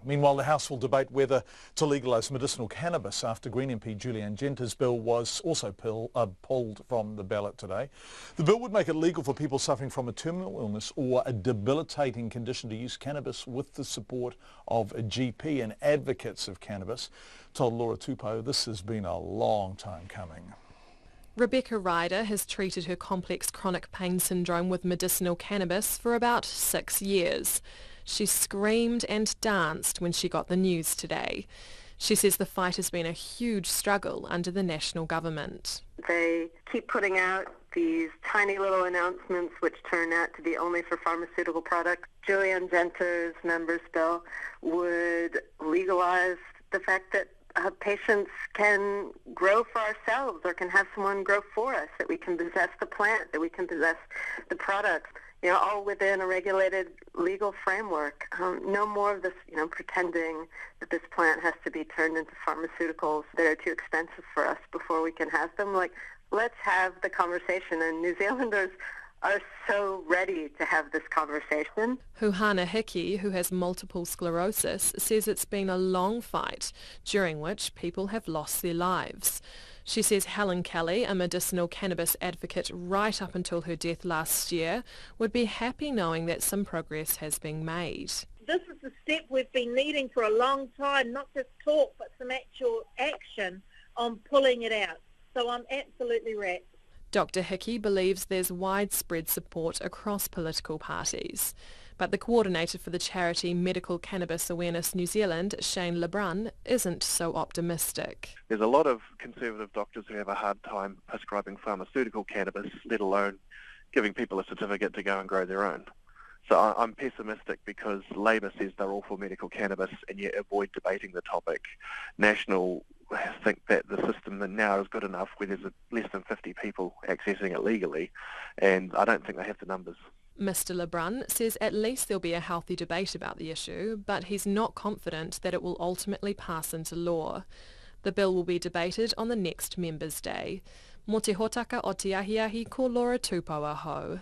Meanwhile, the House will debate whether to legalise medicinal cannabis after Green MP Julie-Anne Genter's bill was also pulled from the ballot today. The bill would make it legal for people suffering from a terminal illness or a debilitating condition to use cannabis with the support of a GP, and advocates of cannabis told Laura Tupou this has been a long time coming. Rebecca Ryder has treated her complex chronic pain syndrome with medicinal cannabis for about 6 years. She screamed and danced when she got the news today. She says the fight has been a huge struggle under the national government. They keep putting out these tiny little announcements which turn out to be only for pharmaceutical products. Julie-Anne Genter's members' bill would legalise the fact that patients can grow for ourselves or can have someone grow for us, that we can possess the plant, that we can possess the products, all within a regulated legal framework. No more of this, pretending that this plant has to be turned into pharmaceuticals that are too expensive for us before we can have them. Let's have the conversation, and New Zealanders are so ready to have this conversation. Huhana Hickey, who has multiple sclerosis, says it's been a long fight during which people have lost their lives. She says Helen Kelly, a medicinal cannabis advocate right up until her death last year, would be happy knowing that some progress has been made. This is the step we've been needing for a long time, not just talk but some actual action on pulling it out. So I'm absolutely wrapped. Dr Hickey believes there's widespread support across political parties. But the coordinator for the charity Medical Cannabis Awareness New Zealand, Shane Lebrun, isn't so optimistic. There's a lot of conservative doctors who have a hard time prescribing pharmaceutical cannabis, let alone giving people a certificate to go and grow their own. So I'm pessimistic because Labor says they're all for medical cannabis and yet avoid debating the topic. National think that the system now is good enough where there's less than 50 people accessing it legally, and I don't think they have the numbers. Mr Lebrun says at least there'll be a healthy debate about the issue, but he's not confident that it will ultimately pass into law. The bill will be debated on the next Members' Day. Mo te hotaka o te ahiahi ko Laura Tupou aho.